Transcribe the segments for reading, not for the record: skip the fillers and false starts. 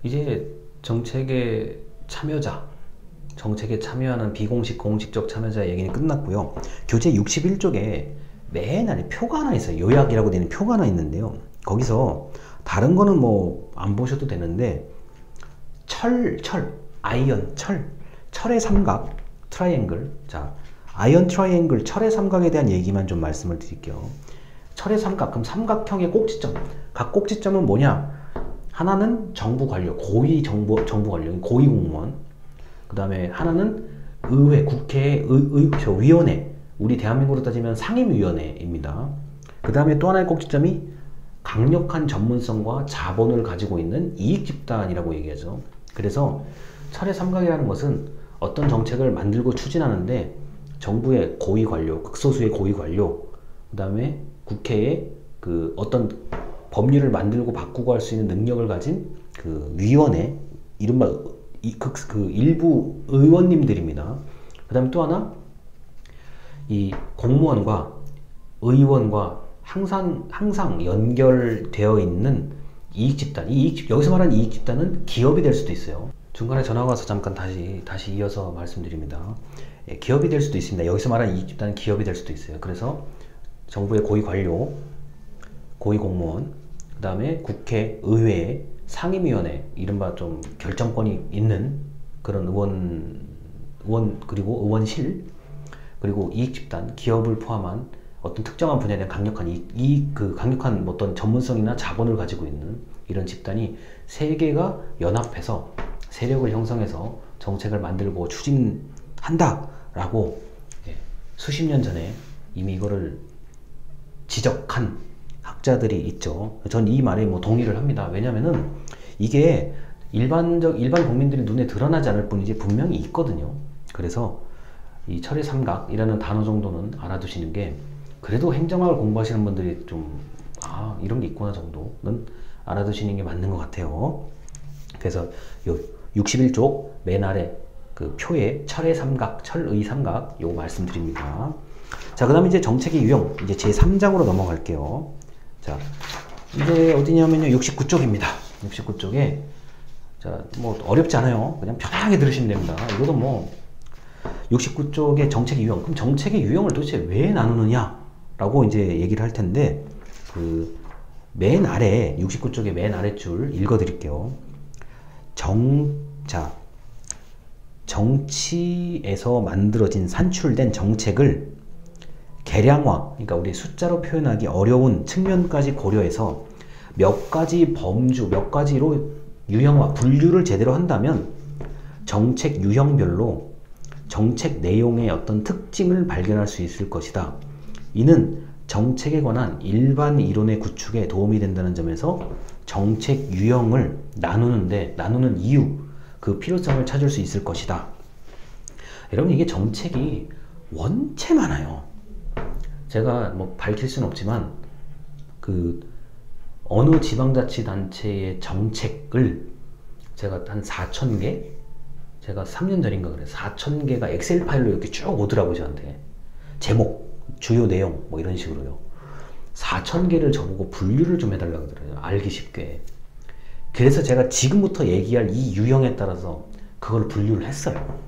이제 정책의 참여자, 정책에 참여하는 비공식, 공식적 참여자 얘기는 끝났고요. 교재 61쪽에 맨 아래 표가 하나 있어요. 요약이라고 되는 표가 하나 있는데요. 거기서 다른 거는 뭐 안 보셔도 되는데 아이언, 철의 삼각, 트라이앵글. 자, 아이언 트라이앵글, 철의 삼각에 대한 얘기만 좀 말씀을 드릴게요. 철의 삼각, 그럼 삼각형의 꼭지점. 각 꼭지점은 뭐냐? 하나는 정부 관료, 정부 관료, 고위 공무원. 그 다음에 하나는 의회, 국회, 위원회. 우리 대한민국으로 따지면 상임위원회입니다. 그 다음에 또 하나의 꼭지점이 강력한 전문성과 자본을 가지고 있는 이익집단이라고 얘기하죠. 그래서 철의 삼각이라는 것은 어떤 정책을 만들고 추진하는데 정부의 고위 관료, 극소수의 고위 관료, 그 다음에 국회의 그 어떤 법률을 만들고 바꾸고 할 수 있는 능력을 가진 그 위원회, 이른바 그 일부 의원님들입니다. 그 다음에 또 하나, 이 공무원과 의원과 항상 연결되어 있는 이익집단. 여기서 말하는 이익집단은 기업이 될 수도 있어요. 중간에 전화가 와서 잠깐 다시 이어서 말씀드립니다. 예, 기업이 될 수도 있습니다. 여기서 말하는 이익집단은 기업이 될 수도 있어요. 그래서 정부의 고위 관료, 고위 공무원, 그 다음에 국회, 의회, 상임위원회, 이른바 좀 결정권이 있는 그런 의원 그리고 의원실, 그리고 이익집단, 기업을 포함한 어떤 특정한 분야에 대한 강력한 강력한 어떤 전문성이나 자본을 가지고 있는 이런 집단이 세 개가 연합해서 세력을 형성해서 정책을 만들고 추진한다라고 수십 년 전에 이미 이거를 지적한 학자들이 있죠. 전 이 말에 뭐 동의를 합니다. 왜냐면은 이게 일반 국민들이 눈에 드러나지 않을 뿐이지 분명히 있거든요. 그래서 이 철의 삼각이라는 단어 정도는 알아두시는 게, 그래도 행정학을 공부하시는 분들이 좀 이런 게 있구나 정도는 알아두시는 게 맞는 것 같아요. 그래서 요 61쪽 맨 아래 그 표에 철의 삼각, 철의 삼각 요거 말씀드립니다. 자, 그 다음에 이제 정책의 유형, 이제 제3장으로 넘어갈게요. 자, 이제 어디냐면요, 69쪽입니다. 69쪽에 자, 뭐 어렵지 않아요. 그냥 편하게 들으시면 됩니다. 이것도 뭐 69쪽의 정책의 유형. 그럼 정책의 유형을 도대체 왜 나누느냐 라고 이제 얘기를 할 텐데, 그 맨 아래 69쪽의 맨 아래 줄 읽어 드릴게요. 정치에서 만들어진 산출된 정책을 계량화, 그러니까 우리 숫자로 표현하기 어려운 측면까지 고려해서 몇 가지 범주, 몇 가지로 유형화, 분류를 제대로 한다면 정책 유형별로 정책 내용의 어떤 특징을 발견할 수 있을 것이다. 이는 정책에 관한 일반 이론의 구축에 도움이 된다는 점에서 정책 유형을 나누는 이유, 그 필요성을 찾을 수 있을 것이다. 여러분, 이게 정책이 원체 많아요. 제가 뭐 밝힐 수는 없지만 그 어느 지방자치단체의 정책을 제가 한 4,000개? 제가 3년 전인가 그래요. 4,000개가 엑셀 파일로 이렇게 쭉 오더라고요, 저한테. 제목, 주요 내용, 뭐 이런 식으로요. 4,000개를 저보고 분류를 좀 해달라고 하더라고요. 알기 쉽게. 그래서 제가 지금부터 얘기할 이 유형에 따라서 그걸 분류를 했어요.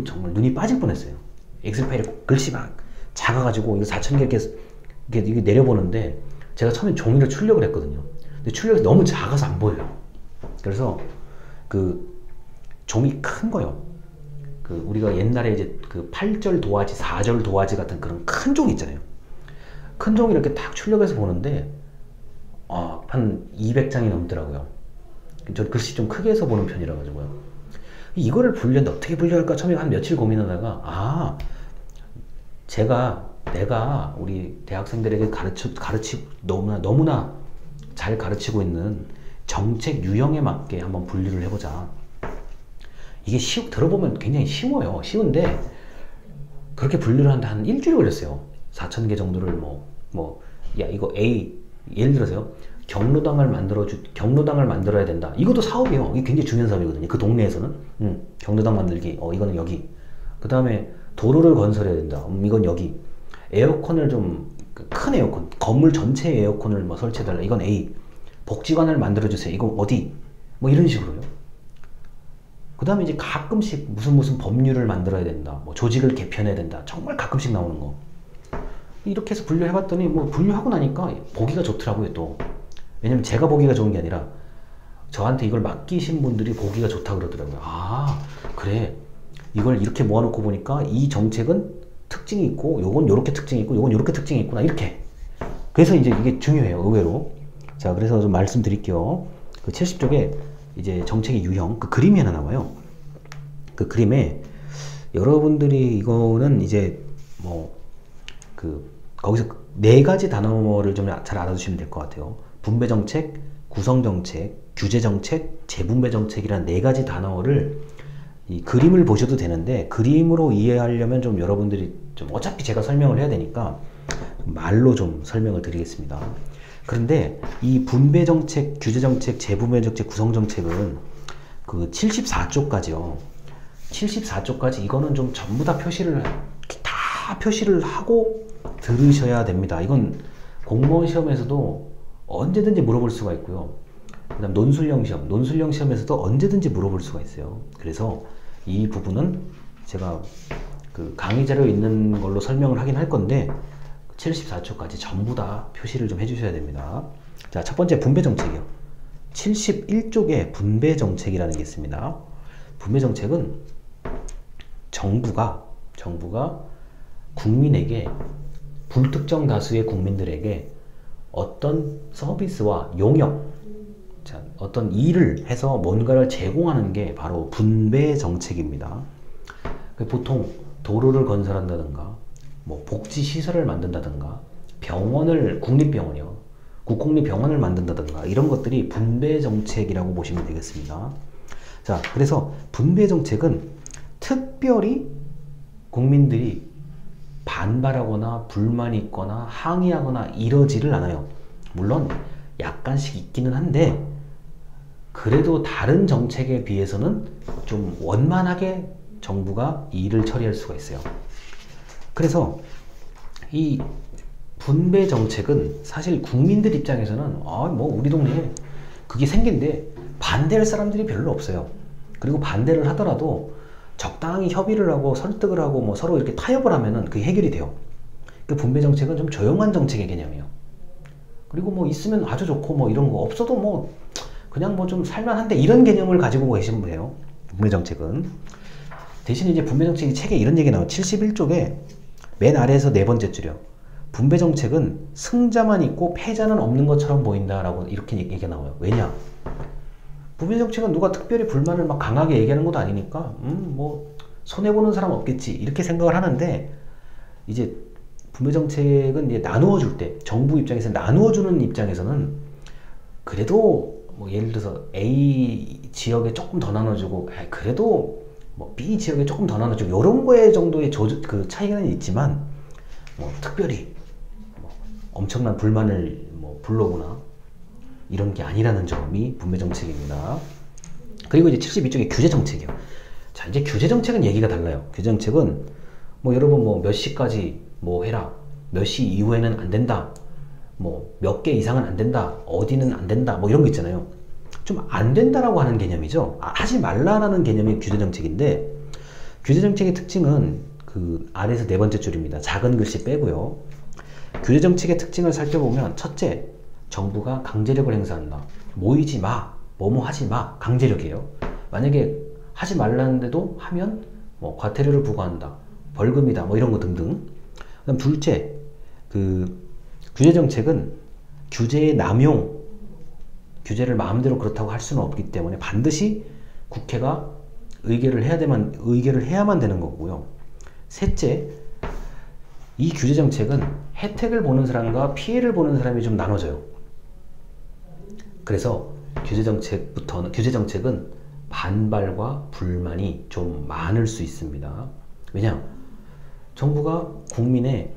정말 눈이 빠질 뻔했어요. 엑셀 파일에 글씨 막 작아가지고 이거 4,000개 이렇게 내려보는데, 제가 처음에 종이를 출력을 했거든요. 근데 출력이 너무 작아서 안 보여요. 그래서 그 종이 큰 거요. 그 우리가 옛날에 이제 그 8절 도화지, 4절 도화지 같은 그런 큰 종이 있잖아요. 큰 종이 이렇게 딱 출력해서 보는데 한 200장이 넘더라고요. 저 글씨 좀 크게 해서 보는 편이라 가지고요. 이거를 분류하는데 어떻게 분류할까 처음에 한 며칠 고민하다가 내가 우리 대학생들에게 너무나 잘 가르치고 있는 정책 유형에 맞게 한번 분류를 해보자. 이게 들어보면 굉장히 쉬운데 그렇게 분류를 하는데 한 일주일 걸렸어요. 4,000개 정도를 이거 A, 예를 들어서요, 경로당을 만들어야 된다. 이것도 사업이에요. 이게 굉장히 중요한 사업이거든요. 그 동네에서는. 경로당 만들기. 이거는 여기. 그 다음에 도로를 건설해야 된다. 이건 여기. 에어컨을 좀 큰 에어컨, 건물 전체에 에어컨을 설치해달라. 이건 A. 복지관을 만들어주세요. 이거 어디? 뭐 이런 식으로요. 그 다음에 이제 가끔씩 무슨 법률을 만들어야 된다. 뭐 조직을 개편해야 된다. 정말 가끔씩 나오는 거. 이렇게 해서 분류해봤더니 뭐 분류하고 나니까 보기가 좋더라고요 또. 왜냐면 제가 보기가 좋은 게 아니라 저한테 이걸 맡기신 분들이 보기가 좋다 그러더라고요. 아 그래 이걸 이렇게 모아놓고 보니까 이 정책은 특징이 있고 요건 요렇게 특징이 있고 요건 요렇게 특징이 있구나 이렇게. 그래서 이제 이게 중요해요 의외로. 자 그래서 좀 말씀드릴게요. 그 70쪽에 이제 정책의 유형 그 그림이 하나 나와요. 그 그림에 여러분들이 이거는 이제 뭐 그 거기서 네 가지 단어를 좀 잘 알아두시면 될 것 같아요. 분배정책, 구성정책, 규제정책, 재분배정책이라는 네 가지 단어를 이 그림을 보셔도 되는데 그림으로 이해하려면 좀 여러분들이 좀 어차피 제가 설명을 해야 되니까 말로 좀 설명을 드리겠습니다. 그런데 이 분배정책, 규제정책, 재분배정책, 구성정책은 그 74쪽까지요. 74쪽까지 이거는 좀 전부 다 표시를 하고 들으셔야 됩니다. 이건 공무원 시험에서도 언제든지 물어볼 수가 있고요. 그 다음 논술형 시험에서도 언제든지 물어볼 수가 있어요. 그래서 이 부분은 제가 그 강의 자료 있는 걸로 설명을 하긴 할 건데 74초까지 전부 다 표시를 좀 해주셔야 됩니다. 자, 첫 번째 분배정책이요. 71쪽에 분배정책이라는 게 있습니다. 분배정책은 정부가 국민에게 불특정 다수의 국민들에게 어떤 서비스와 용역, 자, 어떤 일을 해서 뭔가를 제공하는 게 바로 분배정책입니다. 보통 도로를 건설한다든가 뭐 복지시설을 만든다든가 병원을 국립병원이요. 국공립병원을 만든다든가 이런 것들이 분배정책이라고 보시면 되겠습니다. 자, 그래서 분배정책은 특별히 국민들이 반발하거나 불만이 있거나 항의하거나 이러지를 않아요. 물론 약간씩 있기는 한데 그래도 다른 정책에 비해서는 좀 원만하게 정부가 이 일을 처리할 수가 있어요. 그래서 이 분배 정책은 사실 국민들 입장에서는 뭐 우리 동네에 그게 생긴데 반대할 사람들이 별로 없어요. 그리고 반대를 하더라도 적당히 협의를 하고 설득을 하고 뭐 서로 이렇게 타협을 하면은 그게 해결이 돼요. 그 분배 정책은 좀 조용한 정책의 개념이에요. 그리고 뭐 있으면 아주 좋고 뭐 이런 거 없어도 뭐 그냥 뭐 좀 살만한데 이런 개념을 가지고 계시면 돼요. 분배 정책은. 대신 이제 분배 정책이 책에 이런 얘기 나와요. 71쪽에 맨 아래에서 네 번째 줄이요. 분배 정책은 승자만 있고 패자는 없는 것처럼 보인다라고 이렇게 얘기가 나와요. 왜냐? 분배 정책은 누가 특별히 불만을 막 강하게 얘기하는 것도 아니니까 뭐 손해보는 사람 없겠지 이렇게 생각을 하는데 이제 분배 정책은 이제 나누어 줄 때 정부 입장에서 나누어 주는 입장에서는 그래도 뭐 예를 들어서 A 지역에 조금 더 나눠주고 그래도 뭐 B 지역에 조금 더 나눠주고 이런 거에 정도의 그 차이는 있지만 뭐 특별히 뭐 엄청난 불만을 뭐 불러오거나 이런 게 아니라는 점이 분배 정책입니다. 그리고 이제 72쪽에 규제 정책이요. 자, 이제 규제 정책은 얘기가 달라요. 규제 정책은 뭐 여러분 뭐 몇 시까지 뭐 해라, 몇 시 이후에는 안 된다, 뭐 몇 개 이상은 안 된다, 어디는 안 된다, 뭐 이런 거 있잖아요. 좀 안 된다라고 하는 개념이죠. 하지 말라라는 개념이 규제 정책인데 규제 정책의 특징은 그 아래에서 네 번째 줄입니다. 작은 글씨 빼고요. 규제 정책의 특징을 살펴보면 첫째, 정부가 강제력을 행사한다. 모이지 마, 뭐뭐 하지 마, 강제력이에요. 만약에 하지 말라는데도 하면 뭐 과태료를 부과한다, 벌금이다, 뭐 이런 거 등등. 그다음 둘째, 그 규제 정책은 규제의 남용, 규제를 마음대로 그렇다고 할 수는 없기 때문에 반드시 국회가 의결을 해야만 되는 거고요. 셋째, 이 규제 정책은 혜택을 보는 사람과 피해를 보는 사람이 좀 나눠져요. 그래서 규제 정책은 반발과 불만이 좀 많을 수 있습니다. 왜냐? 정부가 국민의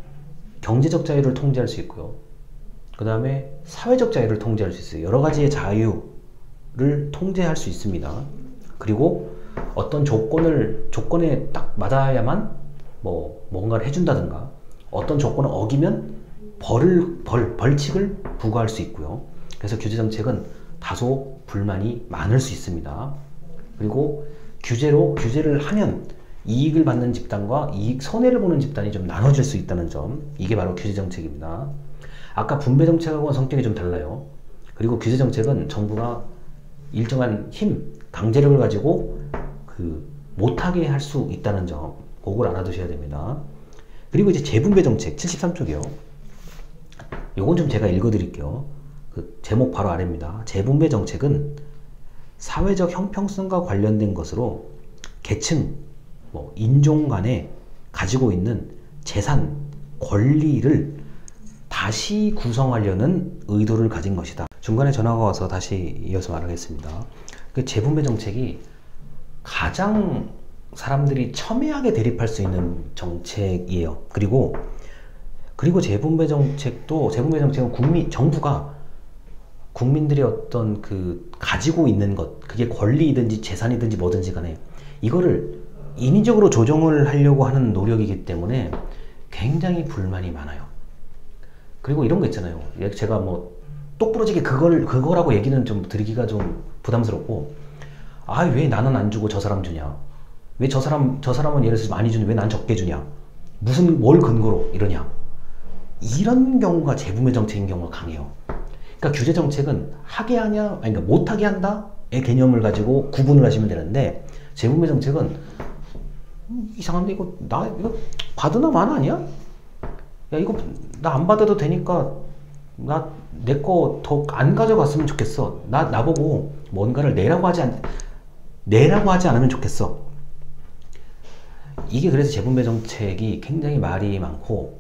경제적 자유를 통제할 수 있고요. 그 다음에 사회적 자유를 통제할 수 있어요. 여러 가지의 자유를 통제할 수 있습니다. 그리고 어떤 조건에 딱 맞아야만 뭐 뭔가를 해준다든가 어떤 조건을 어기면 벌칙을 부과할 수 있고요. 그래서 규제정책은 다소 불만이 많을 수 있습니다. 그리고 규제를 하면 이익을 받는 집단과 손해를 보는 집단이 좀 나눠질 수 있다는 점, 이게 바로 규제정책입니다. 아까 분배정책하고는 성격이 좀 달라요. 그리고 규제정책은 정부가 일정한 힘, 강제력을 가지고 못하게 할 수 있다는 점, 그걸 알아두셔야 됩니다. 그리고 이제 재분배정책 73쪽이요. 요건 좀 제가 읽어드릴게요. 제목 바로 아래입니다. 재분배정책은 사회적 형평성과 관련된 것으로 계층, 인종 간에 가지고 있는 재산, 권리를 다시 구성하려는 의도를 가진 것이다. 중간에 전화가 와서 다시 이어서 말하겠습니다. 재분배 정책이 가장 사람들이 첨예하게 대립할 수 있는 정책이에요. 그리고 재분배 정책은 정부가 국민들의 어떤 가지고 있는 것, 그게 권리이든지 재산이든지 뭐든지 간에 이거를 인위적으로 조정을 하려고 하는 노력이기 때문에 굉장히 불만이 많아요. 그리고 이런 거 있잖아요. 제가 똑부러지게 그거라고 얘기는 좀 드리기가 좀 부담스럽고, 왜 나는 안 주고 저 사람 주냐? 왜 저 사람은 예를 들어서 많이 주는데 왜 난 적게 주냐? 뭘 근거로 이러냐? 이런 경우가 재분배 정책인 경우가 강해요. 그러니까 규제 정책은 하게 하냐, 그러니까 못하게 한다의 개념을 가지고 구분을 하시면 되는데, 재분배 정책은 이상한데 이거 받으나 마나 아니야? 야, 이거 나 안 받아도 되니까 내 거 더 안 가져갔으면 좋겠어. 나보고 뭔가를 내라고 하지 않으면 좋겠어. 이게 그래서 재분배 정책이 굉장히 말이 많고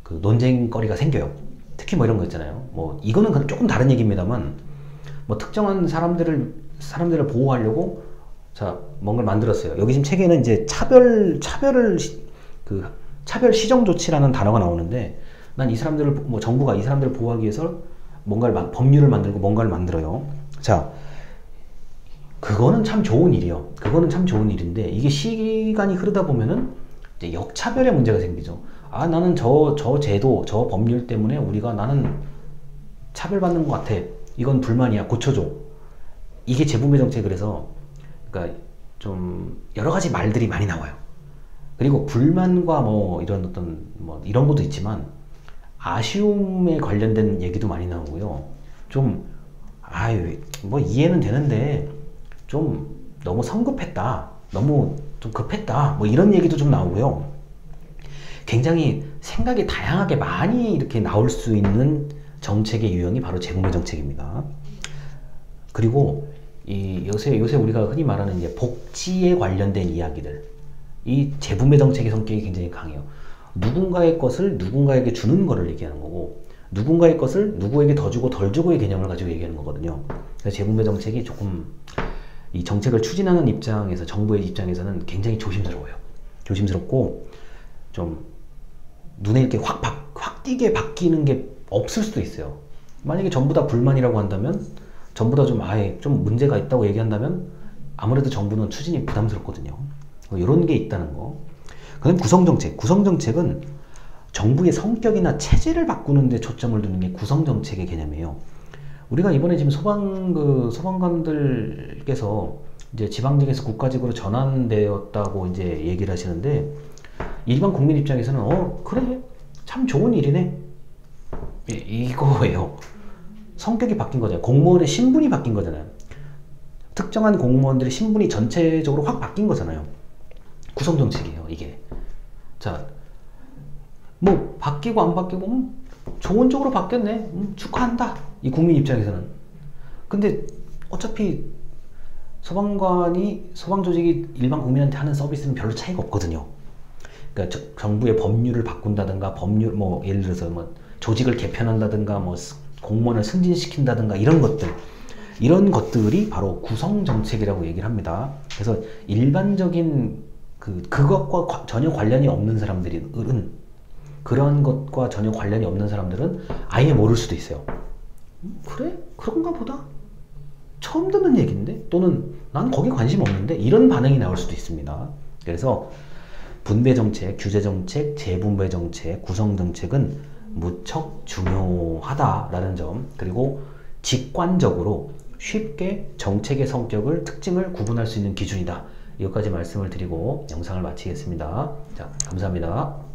논쟁거리가 생겨요. 특히 이런 거 있잖아요. 이거는 조금 다른 얘기입니다만, 특정한 사람들을 보호하려고 뭔가를 만들었어요. 여기 지금 책에는 이제 차별 시정 조치라는 단어가 나오는데, 난 이 사람들을, 정부가 이 사람들을 보호하기 위해서 법률을 만들고 뭔가를 만들어요. 그거는 참 좋은 일이요. 그거는 참 좋은 일인데, 이게 시간이 흐르다 보면은 이제 역차별의 문제가 생기죠. 나는 저 제도, 저 법률 때문에 나는 차별받는 것 같아. 이건 불만이야. 고쳐줘. 이게 재분배 정책. 그래서 그러니까 좀 여러 가지 말들이 많이 나와요. 그리고 불만과 이런 것도 있지만 아쉬움에 관련된 얘기도 많이 나오고요. 이해는 되는데 좀 너무 성급했다. 너무 좀 급했다. 이런 얘기도 좀 나오고요. 굉장히 생각이 다양하게 많이 이렇게 나올 수 있는 정책의 유형이 바로 재분배 정책입니다. 그리고 요새 우리가 흔히 말하는 이제 복지에 관련된 이야기들, 이 재분배 정책의 성격이 굉장히 강해요. 누군가의 것을 누군가에게 주는 거를 얘기하는 거고, 누군가의 것을 누구에게 더 주고 덜 주고의 개념을 가지고 얘기하는 거거든요. 그래서 재분배 정책이 조금 이 정책을 추진하는 입장에서, 정부의 입장에서는 굉장히 조심스러워요. 조심스럽고 좀 눈에 이렇게 확 띄게 바뀌는 게 없을 수도 있어요. 만약에 전부 다 불만이라고 한다면, 전부 다 좀 문제가 있다고 얘기한다면 아무래도 정부는 추진이 부담스럽거든요. 이런 게 있다는 거. 그다음 구성정책. 구성정책은 정부의 성격이나 체제를 바꾸는 데 초점을 두는 게 구성정책의 개념이에요. 우리가 이번에 지금 소방관들께서 이제 지방직에서 국가직으로 전환되었다고 이제 얘기를 하시는데, 일반 국민 입장에서는 그래, 참 좋은 일이네, 이거예요. 성격이 바뀐 거잖아요. 공무원의 신분이 바뀐 거잖아요. 특정한 공무원들의 신분이 전체적으로 확 바뀐 거잖아요. 구성정책이에요, 이게. 바뀌고 안 바뀌고 좋은 쪽으로 바뀌었네, 축하한다, 이 국민 입장에서는. 근데 어차피 소방조직이 일반 국민한테 하는 서비스는 별로 차이가 없거든요. 그러니까 정부의 법률을 바꾼다든가, 예를 들어서 조직을 개편한다든가, 공무원을 승진시킨다든가, 이런 것들이 바로 구성정책이라고 얘기를 합니다. 그래서 일반적인 그것과 전혀 관련이 없는 그런 것과 전혀 관련이 없는 사람들은 아예 모를 수도 있어요. 그래? 그런가 보다? 처음 듣는 얘기인데? 또는 난 거기 관심 없는데? 이런 반응이 나올 수도 있습니다. 그래서 분배정책, 규제정책, 재분배정책, 구성정책은 무척 중요하다라는 점, 그리고 직관적으로 쉽게 정책의 성격을 특징을 구분할 수 있는 기준이다. 이것까지 말씀을 드리고 영상을 마치겠습니다. 자, 감사합니다.